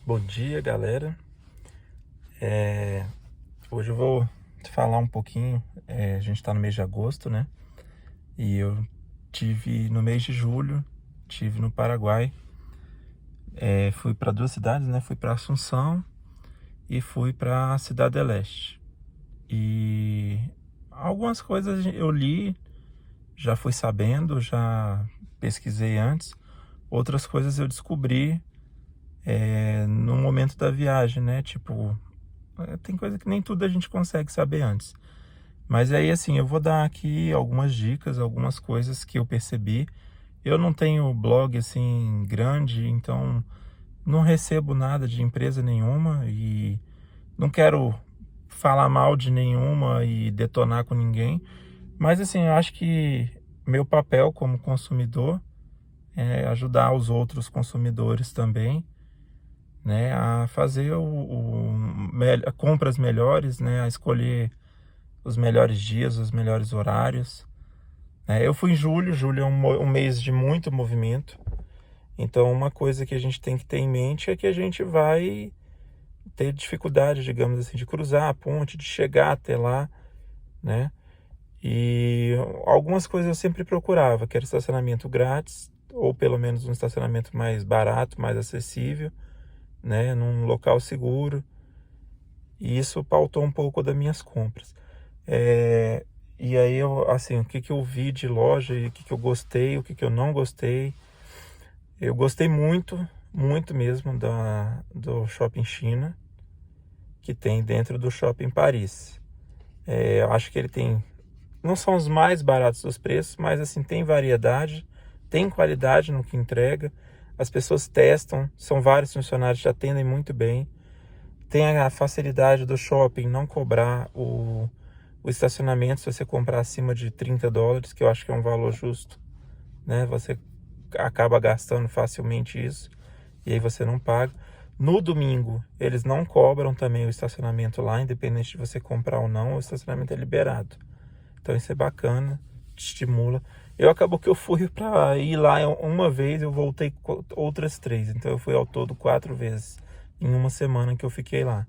Bom dia, galera. Hoje eu vou te falar um pouquinho. A gente está no mês de agosto, né? E eu tive no mês de julho, tive no Paraguai. Fui para duas cidades, né? Fui para Assunção e fui para Cidade del Este. E algumas coisas eu li, já fui sabendo, já pesquisei antes. Outras coisas eu descobri no momento da viagem, né? Tipo, tem coisa que nem tudo a gente consegue saber antes. Mas aí, assim, eu vou dar aqui algumas dicas, algumas coisas que eu percebi. Eu não tenho blog, assim, grande, então não recebo nada de empresa nenhuma e não quero falar mal de nenhuma e detonar com ninguém. Mas, assim, eu acho que meu papel como consumidor é ajudar os outros consumidores também, né, a fazer compras melhores, né, a escolher os melhores dias, os melhores horários. Eu fui em julho. Julho é um mês de muito movimento. Então, uma coisa que a gente tem que ter em mente é que a gente vai ter dificuldade, digamos assim, de cruzar a ponte, de chegar até lá, né? E algumas coisas eu sempre procurava, que era estacionamento grátis, ou pelo menos um estacionamento mais barato, mais acessível, né? Num local seguro. E isso pautou um pouco das minhas compras. É, e aí, assim, o que que eu vi de loja e o que que eu gostei, o que que eu não gostei. Eu gostei muito, muito mesmo do Shopping China, que tem dentro do Shopping Paris. Eu acho que ele tem, não são os mais baratos dos preços, mas assim, tem variedade, tem qualidade no que entrega. As pessoas testam, são vários funcionários que atendem muito bem. Tem a facilidade do shopping não cobrar o estacionamento se você comprar acima de $30, que eu acho que é um valor justo, né? Você acaba gastando facilmente isso e aí você não paga. No domingo, eles não cobram também o estacionamento lá, independente de você comprar ou não, o estacionamento é liberado. Então isso é bacana, te estimula. Acabou que eu fui para ir lá uma vez, eu voltei outras 3, então eu fui ao todo 4 vezes em uma semana que eu fiquei lá.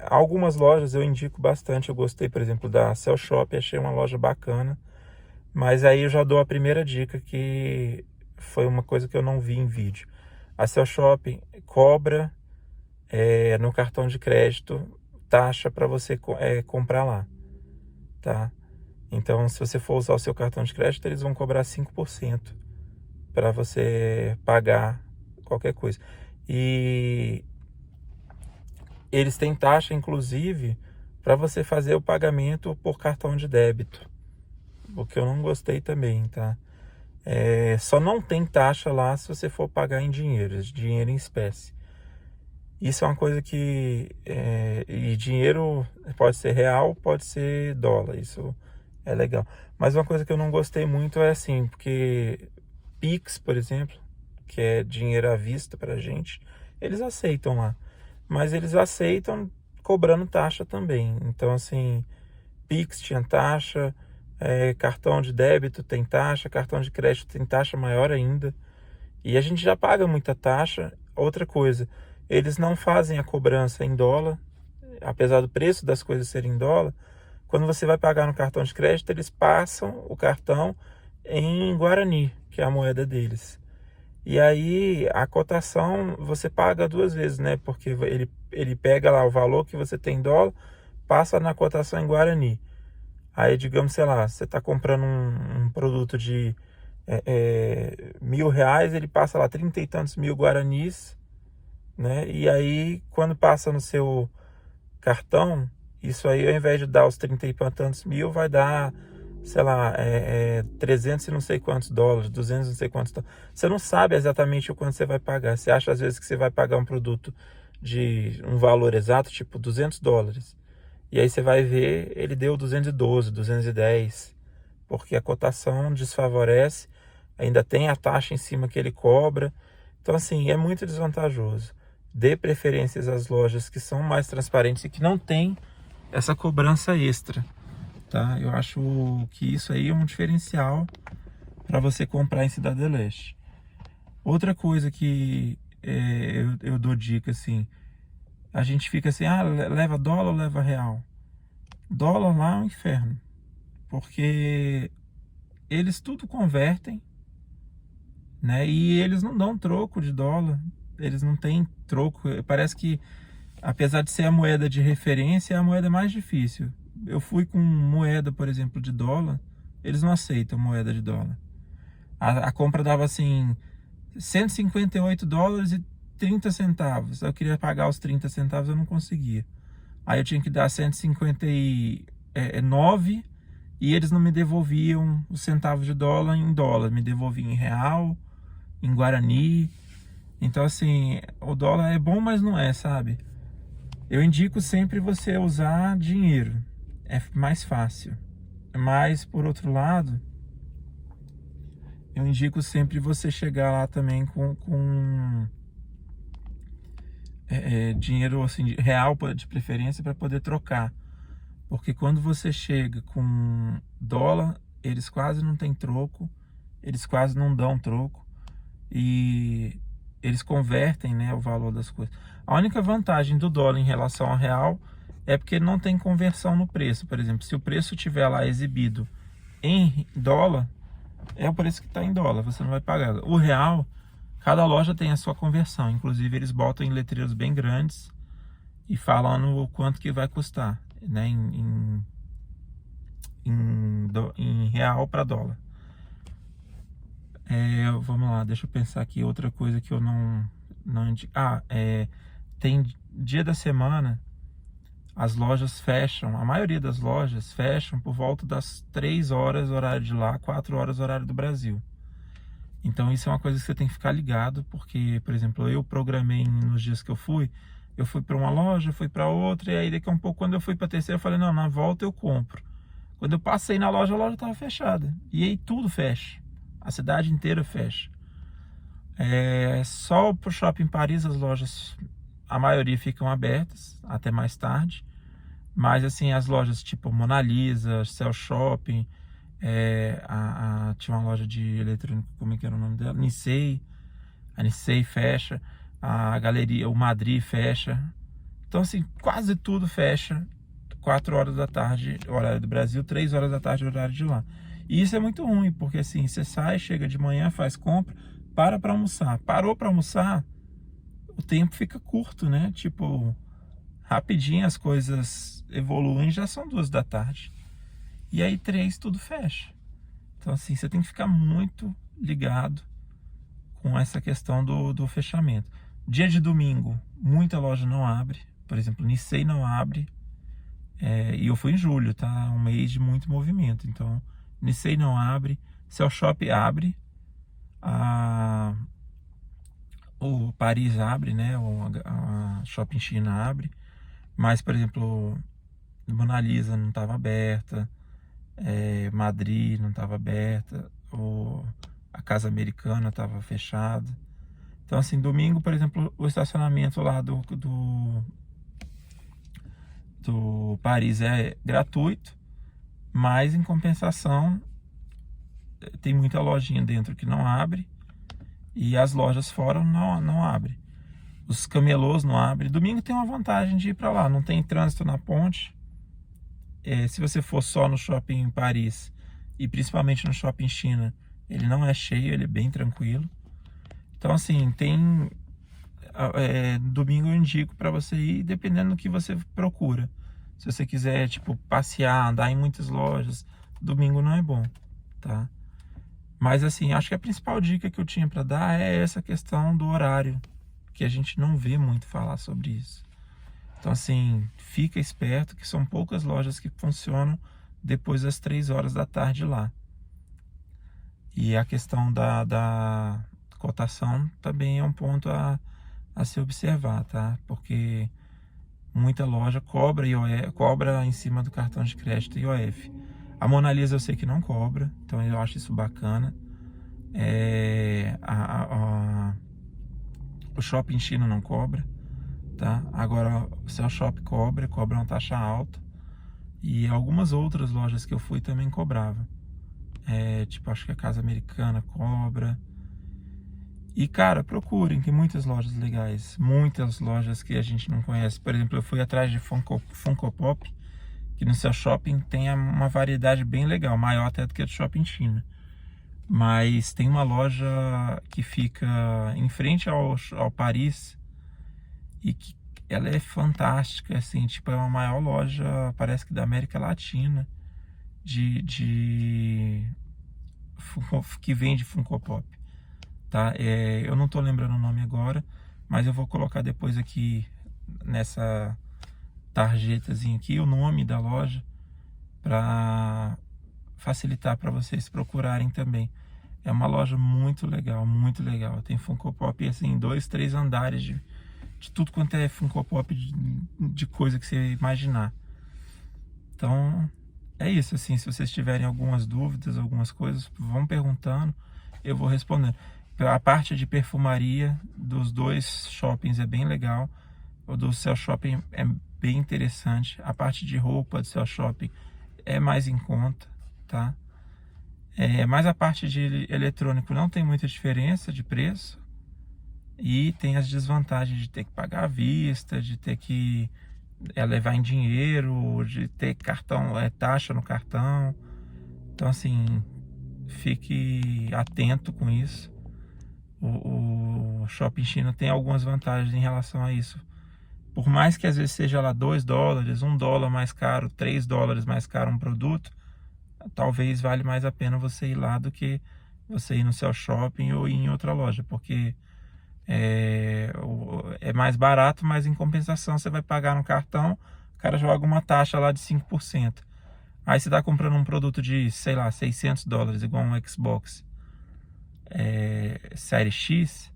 Algumas lojas eu indico bastante, eu gostei, por exemplo, da Cell Shop, achei uma loja bacana, mas aí eu já dou a primeira dica, que foi uma coisa que eu não vi em vídeo. A Cell Shop cobra no cartão de crédito taxa para você comprar lá, tá? Então, se você for usar o seu cartão de crédito, eles vão cobrar 5% para você pagar qualquer coisa. E eles têm taxa, inclusive, para você fazer o pagamento por cartão de débito, o que eu não gostei também, tá? Só não tem taxa lá se você for pagar em dinheiro em espécie. Isso é uma coisa que... e dinheiro pode ser real, pode ser dólar, isso é legal. Mas uma coisa que eu não gostei muito é assim, porque Pix, por exemplo, que é dinheiro à vista pra gente, eles aceitam lá. Mas eles aceitam cobrando taxa também. Então, assim, Pix tinha taxa, cartão de débito tem taxa, cartão de crédito tem taxa maior ainda. E a gente já paga muita taxa. Outra coisa, eles não fazem a cobrança em dólar, apesar do preço das coisas serem em dólar. Quando você vai pagar no cartão de crédito, eles passam o cartão em Guarani, que é a moeda deles. E aí a cotação você paga duas vezes, né? Porque ele pega lá o valor que você tem em dólar, passa na cotação em Guarani. Aí, digamos, sei lá, você está comprando um produto de R$ 1.000, ele passa lá 30 e tantos mil guaranis, né? E aí, quando passa no seu cartão, isso aí, ao invés de dar os 30 e tantos mil, vai dar, sei lá, 300 e não sei quantos dólares, 200 e não sei quantos dólares. Você não sabe exatamente o quanto você vai pagar. Você acha, às vezes, que você vai pagar um produto de um valor exato, tipo $200. E aí você vai ver, ele deu 212, 210, porque a cotação desfavorece, ainda tem a taxa em cima que ele cobra. Então, assim, é muito desvantajoso. Dê preferências às lojas que são mais transparentes e que não tem essa cobrança extra, tá? Eu acho que isso aí é um diferencial para você comprar em Cidade do Leste. Outra coisa que eu dou dica assim. A gente fica assim, leva dólar ou leva real? Dólar lá é um inferno, porque eles tudo convertem, né? E eles não dão troco de dólar, eles não têm troco. Parece que, apesar de ser a moeda de referência, é a moeda mais difícil. Eu fui com moeda, por exemplo, de dólar, eles não aceitam moeda de dólar. A compra dava assim, $158 e 30 centavos. Eu queria pagar os 30 centavos, eu não conseguia. Aí eu tinha que dar 159 e eles não me devolviam os centavos de dólar em dólar, me devolviam em real, em guarani. Então assim, o dólar é bom, mas não é, sabe? Eu indico sempre você usar dinheiro, é mais fácil. Mas por outro lado, eu indico sempre você chegar lá também com dinheiro assim, real de preferência, para poder trocar. Porque quando você chega com dólar, eles quase não têm troco, eles quase não dão troco e eles convertem, né, o valor das coisas. A única vantagem do dólar em relação ao real é porque não tem conversão no preço. Por exemplo, se o preço estiver lá exibido em dólar, é o preço que está em dólar, você não vai pagar. O real, cada loja tem a sua conversão. Inclusive, eles botam em letreiros bem grandes e falando o quanto que vai custar, né, em real para dólar. Vamos lá, deixa eu pensar aqui outra coisa que eu não indico. Tem dia da semana, as lojas fecham, a maioria das lojas fecham por volta das 3 horas horário de lá, 4 horas horário do Brasil. Então isso é uma coisa que você tem que ficar ligado, porque, por exemplo, eu programei nos dias que eu fui para uma loja, fui para outra, e aí daqui a um pouco, quando eu fui para a terceira, eu falei, não, na volta eu compro. Quando eu passei na loja, a loja estava fechada. E aí tudo fecha. A cidade inteira fecha. Só pro Shopping Paris as lojas, a maioria ficam abertas até mais tarde. Mas assim, as lojas tipo Mona Lisa, Cell Shopping, tinha uma loja de eletrônico, como é que era o nome dela? Nissei. A Nissei fecha. A galeria, o Madrid fecha. Então assim, quase tudo fecha 4 horas da tarde, horário do Brasil, 3 horas da tarde, horário de lá. E isso é muito ruim, porque assim, você sai, chega de manhã, faz compra, para almoçar. Parou para almoçar, o tempo fica curto, né? Tipo, rapidinho as coisas evoluem, já são 2 da tarde. E aí 3, tudo fecha. Então assim, você tem que ficar muito ligado com essa questão do fechamento. Dia de domingo, muita loja não abre. Por exemplo, Nissei não abre. E eu fui em julho, tá? Um mês de muito movimento. Então, Nissei não abre. Cell Shop abre. O Paris abre, né? A Shopping China abre. Mas, por exemplo, Mona Lisa não estava aberta. Madrid não estava aberta. A Casa Americana estava fechada. Então, assim, domingo, por exemplo, o estacionamento lá do Paris é gratuito, mas em compensação tem muita lojinha dentro que não abre e as lojas fora não abrem. Os camelôs não abrem. Domingo tem uma vantagem de ir para lá, não tem trânsito na ponte. Se você for só no shopping em Paris e principalmente no shopping China, ele não é cheio, ele é bem tranquilo. Então assim, domingo eu indico para você ir dependendo do que você procura. Se você quiser, tipo, passear, andar em muitas lojas, domingo não é bom, tá? Mas assim, acho que a principal dica que eu tinha para dar é essa questão do horário, que a gente não vê muito falar sobre isso. Então assim, fica esperto que são poucas lojas que funcionam depois das 3 horas da tarde lá. E a questão da cotação também é um ponto a se observar, tá? Porque muita loja cobra em cima do cartão de crédito IOF. A Mona Lisa eu sei que não cobra, então eu acho isso bacana. O Shopping China não cobra, tá? Agora o Cell Shop cobra uma taxa alta. E algumas outras lojas que eu fui também cobrava. Tipo, acho que a Casa Americana cobra. E, cara, procurem, tem muitas lojas legais, muitas lojas que a gente não conhece. Por exemplo, eu fui atrás de Funko Pop, que no seu shopping tem uma variedade bem legal, maior até do que a do Shopping China. Mas tem uma loja que fica em frente ao Paris e que ela é fantástica, assim, tipo, é a maior loja, parece que da América Latina, que vende Funko Pop, tá? Eu não tô lembrando o nome agora, mas eu vou colocar depois aqui nessa tarjetazinha aqui o nome da loja para facilitar para vocês procurarem também. É uma loja muito legal, muito legal. Tem Funko Pop assim, 2, 3 andares de tudo quanto é Funko Pop de coisa que você imaginar. Então, é isso, assim, se vocês tiverem algumas dúvidas, algumas coisas, vão perguntando, eu vou respondendo. A parte de perfumaria dos dois shoppings é bem legal. O do Cell Shopping é bem interessante. A parte de roupa do Cell Shopping é mais em conta, tá? Mas a parte de eletrônico não tem muita diferença de preço. E tem as desvantagens de ter que pagar à vista, de ter que levar em dinheiro, de ter cartão, taxa no cartão. Então, assim, fique atento com isso. O Shopping China tem algumas vantagens em relação a isso. Por mais que às vezes seja lá $2, $1 mais caro, $3 mais caro um produto, talvez vale mais a pena você ir lá do que você ir no seu shopping ou ir em outra loja, porque é mais barato, mas em compensação você vai pagar no cartão, o cara joga uma taxa lá de 5%. Aí você está comprando um produto de, sei lá, $600, igual um Xbox Série X,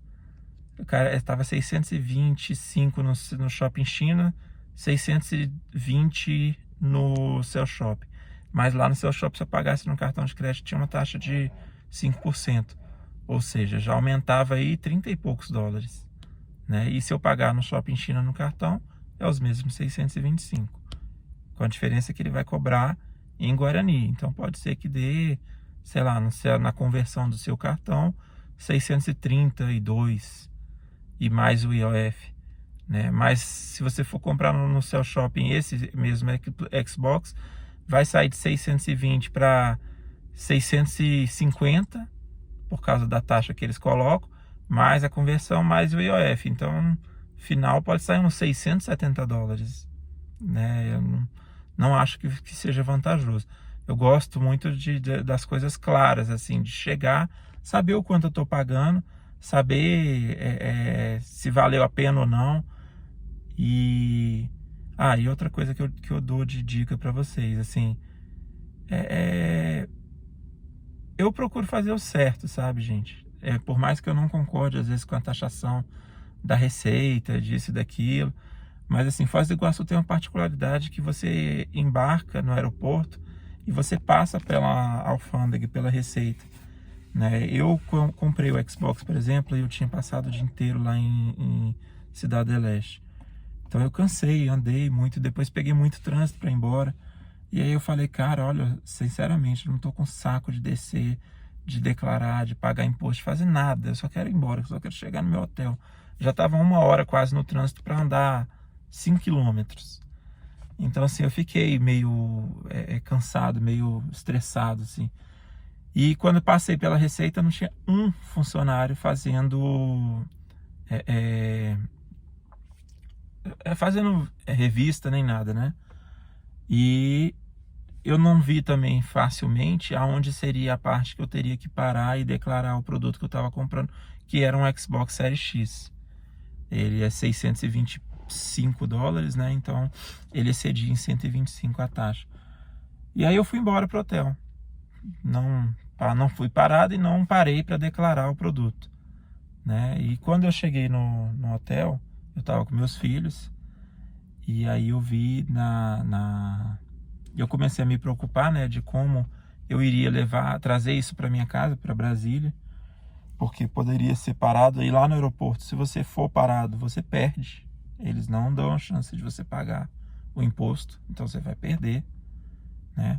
o cara estava 625 no Shopping China, 620 no seu shopping. Mas lá no seu shopping, se eu pagasse no cartão de crédito, tinha uma taxa de 5%. Ou seja, já aumentava aí 30 e poucos dólares, né? E se eu pagar no Shopping China no cartão, é os mesmos 625. Com a diferença que ele vai cobrar em Guarani. Então pode ser que dê, sei lá, na conversão do seu cartão, 632 e mais o IOF, né? Mas se você for comprar no seu shopping esse mesmo Xbox, vai sair de 620 para 650 por causa da taxa que eles colocam, mais a conversão, mais o IOF. Então, no final pode sair uns $670, né? Eu não acho que seja vantajoso. Eu gosto muito das coisas claras, assim, de chegar, saber o quanto eu estou pagando, saber se valeu a pena ou não. E outra coisa que eu dou de dica para vocês, assim, eu procuro fazer o certo, sabe, gente? Por mais que eu não concorde às vezes com a taxação da receita, disso e daquilo, mas assim, Foz do Iguaçu tem uma particularidade que você embarca no aeroporto e você passa pela alfândega, pela receita, né? Eu comprei o Xbox, por exemplo, e eu tinha passado o dia inteiro lá em Cidade do Leste. Então eu cansei, andei muito, depois peguei muito trânsito para ir embora. E aí eu falei, cara, olha, sinceramente, eu não tô com saco de descer, de declarar, de pagar imposto, de fazer nada. Eu só quero ir embora, eu só quero chegar no meu hotel. Já tava 1 hora quase no trânsito para andar 5 quilômetros. Então, assim, eu fiquei meio cansado, meio estressado, assim. E quando eu passei pela Receita, não tinha um funcionário fazendo revista nem nada, né? E eu não vi também facilmente aonde seria a parte que eu teria que parar e declarar o produto que eu estava comprando, que era um Xbox Series X. Ele é $625, né? Então ele excedia em 125 a taxa. E aí eu fui embora pro hotel. Não fui parado e não parei para declarar o produto, né? E quando eu cheguei no hotel, eu estava com meus filhos. E aí eu vi eu comecei a me preocupar, né, de como eu iria trazer isso para minha casa, para Brasília, porque poderia ser parado. E lá no aeroporto, se você for parado, você perde. Eles não dão a chance de você pagar o imposto, então você vai perder, né?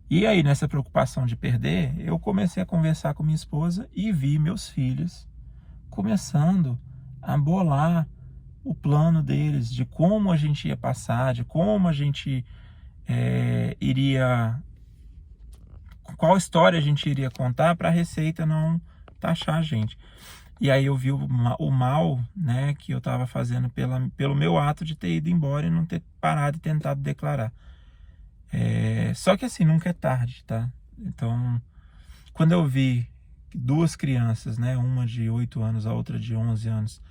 E aí, nessa preocupação de perder, eu comecei a conversar com minha esposa e vi meus filhos começando a bolar o plano deles, de como a gente ia passar, de como a gente iria, qual história a gente iria contar para a Receita não taxar a gente. E aí eu vi o mal, né, que eu estava fazendo pelo meu ato de ter ido embora e não ter parado e tentado declarar. Só que assim, nunca é tarde, tá? Então, quando eu vi duas crianças, né, uma de 8 anos, a outra de 11 anos,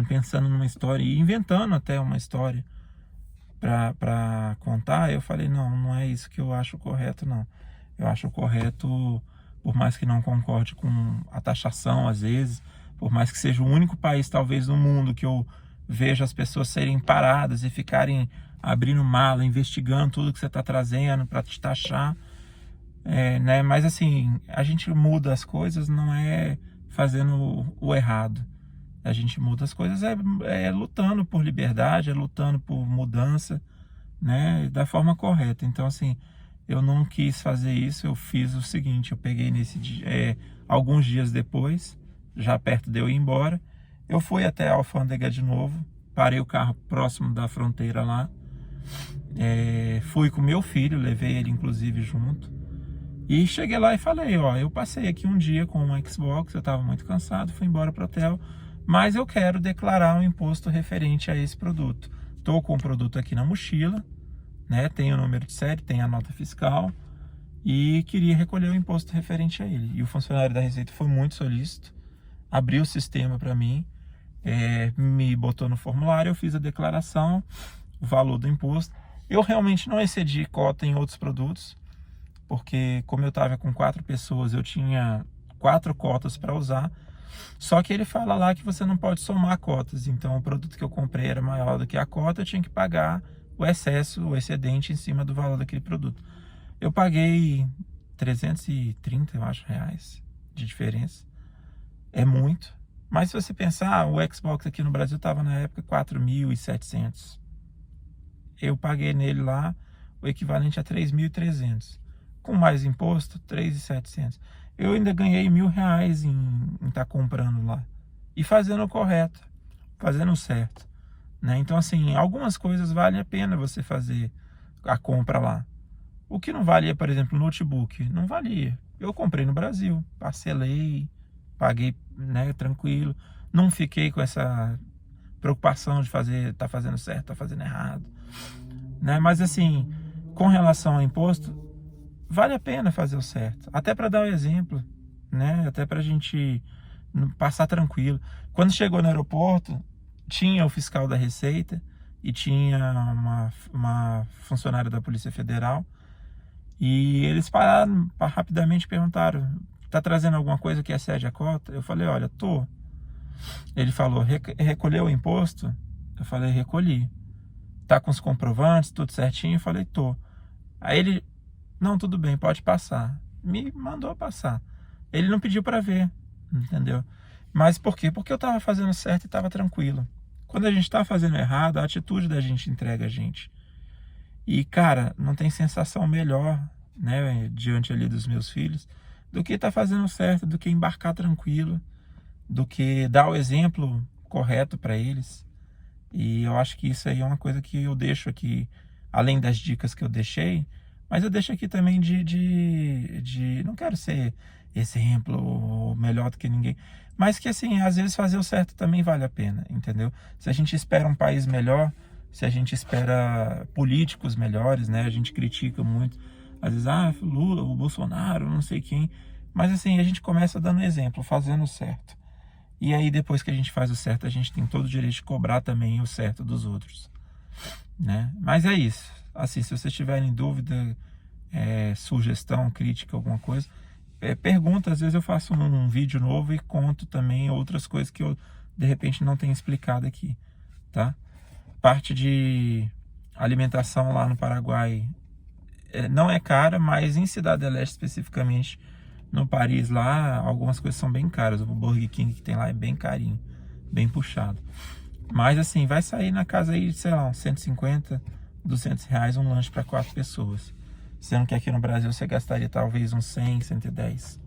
pensando numa história e inventando até uma história para contar, eu falei, não é isso que eu acho correto, não. Eu acho correto, por mais que não concorde com a taxação às vezes, por mais que seja o único país talvez no mundo que eu vejo as pessoas serem paradas e ficarem abrindo mala, investigando tudo que você está trazendo para te taxar, né? Mas assim, a gente muda as coisas não é fazendo o errado. A gente muda as coisas lutando por liberdade, lutando por mudança, né, da forma correta. Então, assim, eu não quis fazer isso, eu fiz o seguinte, eu peguei nesse dia, alguns dias depois, já perto de eu ir embora, eu fui até a alfândega de novo, parei o carro próximo da fronteira lá, fui com meu filho, levei ele inclusive junto, e cheguei lá e falei, ó, eu passei aqui um dia com um Xbox, eu estava muito cansado, fui embora para o hotel, mas eu quero declarar um imposto referente a esse produto. Estou com o produto aqui na mochila, né? Tem o número de série, tem a nota fiscal e queria recolher o imposto referente a ele. E o funcionário da Receita foi muito solícito, abriu o sistema para mim, me botou no formulário, eu fiz a declaração, o valor do imposto. Eu realmente não excedi cota em outros produtos, porque como eu estava com 4 pessoas, eu tinha 4 cotas para usar. Só que ele fala lá que você não pode somar cotas. Então o produto que eu comprei era maior do que a cota, eu tinha que pagar o excesso, o excedente em cima do valor daquele produto. Eu paguei 330, eu acho, reais de diferença. É muito. Mas se você pensar, o Xbox aqui no Brasil estava na época 4.700. Eu paguei nele lá o equivalente a 3.300. Com mais imposto, 3.700. Eu ainda ganhei R$1.000 em estar comprando lá. E fazendo o correto, fazendo o certo, né? Então, assim, algumas coisas vale a pena você fazer a compra lá. O que não valia, por exemplo, notebook, não valia. Eu comprei no Brasil, parcelei, paguei, né, tranquilo. Não fiquei com essa preocupação de tá fazendo certo, tá fazendo errado, né? Mas assim, com relação ao imposto, vale a pena fazer o certo, até para dar o exemplo, né? Até para a gente passar tranquilo. Quando chegou no aeroporto, tinha o fiscal da Receita e tinha uma funcionária da Polícia Federal e eles pararam, rapidamente perguntaram: tá trazendo alguma coisa que excede a cota? Eu falei: olha, tô. Ele falou: recolheu o imposto? Eu falei: recolhi. Tá com os comprovantes, tudo certinho? Eu falei: tô. Aí ele: não, tudo bem, pode passar. Me mandou passar. Ele não pediu para ver, entendeu? Mas por quê? Porque eu estava fazendo certo e estava tranquilo. Quando a gente está fazendo errado, a atitude da gente entrega a gente. E, cara, não tem sensação melhor, né, diante ali dos meus filhos, do que estar fazendo certo, do que embarcar tranquilo, do que dar o exemplo correto para eles. E eu acho que isso aí é uma coisa que eu deixo aqui, além das dicas que eu deixei, mas eu deixo aqui também não quero ser exemplo ou melhor do que ninguém, mas que assim, às vezes fazer o certo também vale a pena, entendeu? Se a gente espera um país melhor, se a gente espera políticos melhores, né? A gente critica muito, às vezes, Lula, o Bolsonaro, não sei quem, mas assim, a gente começa dando exemplo, fazendo o certo. E aí depois que a gente faz o certo, a gente tem todo o direito de cobrar também o certo dos outros, né? Mas é isso. Assim, se vocês tiverem dúvida, sugestão, crítica, alguma coisa, pergunta. Às vezes eu faço um vídeo novo e conto também outras coisas que eu de repente não tenho explicado aqui, tá? Parte de alimentação lá no Paraguai não é cara, mas em Cidade del Este especificamente, no Paris lá, algumas coisas são bem caras. O Burger King que tem lá é bem carinho, bem puxado. Mas assim, vai sair na casa aí, sei lá, uns 150, R$200 um lanche para 4 pessoas. Sendo que aqui no Brasil você gastaria talvez uns 100, 110.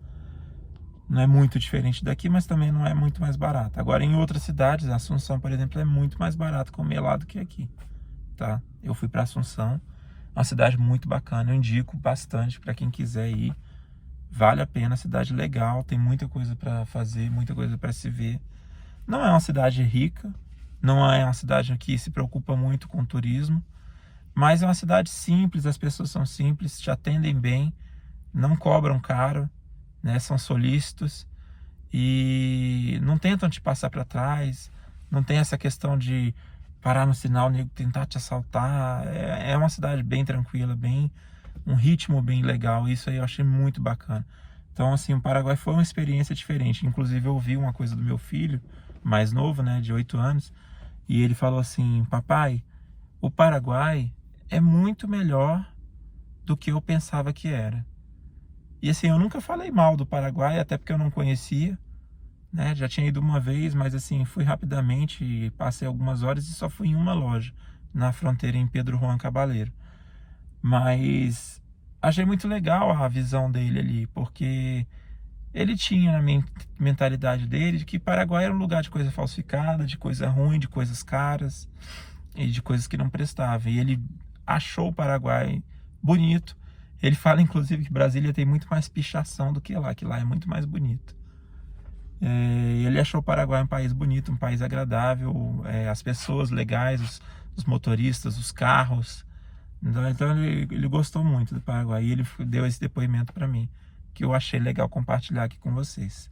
não é muito diferente daqui, mas também não é muito mais barato. Agora, em outras cidades, Assunção, por exemplo, é muito mais barato comer lá do que aqui, tá? Eu fui para Assunção, é uma cidade muito bacana, eu indico bastante para quem quiser ir. Vale a pena, cidade legal, tem muita coisa para fazer, muita coisa para se ver. Não é uma cidade rica, não é uma cidade que se preocupa muito com turismo, mas é uma cidade simples, as pessoas são simples, te atendem bem, não cobram caro, né? São solícitos e não tentam te passar para trás, não tem essa questão de parar no sinal, nego tentar te assaltar. É uma cidade bem tranquila, bem um ritmo bem legal. Isso aí eu achei muito bacana. Então, assim, o Paraguai foi uma experiência diferente. Inclusive, eu ouvi uma coisa do meu filho, mais novo, né, de 8 anos, e ele falou assim: papai, o Paraguai é muito melhor do que eu pensava que era. E assim, eu nunca falei mal do Paraguai, até porque eu não conhecia, né? Já tinha ido uma vez, mas assim, fui rapidamente, passei algumas horas e só fui em uma loja, na fronteira em Pedro Juan Cabaleiro. Mas achei muito legal a visão dele ali, porque ele tinha na mentalidade dele de que Paraguai era um lugar de coisa falsificada, de coisa ruim, de coisas caras e de coisas que não prestavam. E ele achou o Paraguai bonito. Ele fala, inclusive, que Brasília tem muito mais pichação do que lá é muito mais bonito. Ele achou o Paraguai um país bonito, um país agradável, as pessoas legais, os motoristas, os carros. Então ele gostou muito do Paraguai e ele deu esse depoimento para mim, que eu achei legal compartilhar aqui com vocês.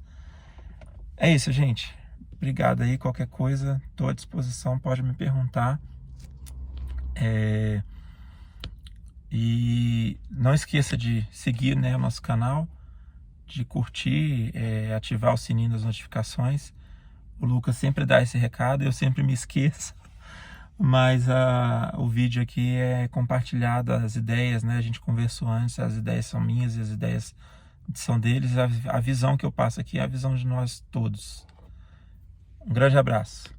É isso, gente. Obrigado aí. Qualquer coisa, estou à disposição, pode me perguntar. E não esqueça de seguir, né, o nosso canal, de curtir, ativar o sininho das notificações. O Lucas sempre dá esse recado, eu sempre me esqueço. Mas o vídeo aqui é compartilhado, as ideias, né? A gente conversou antes, as ideias são minhas e as ideias são deles. A visão que eu passo aqui é a visão de nós todos. Um grande abraço.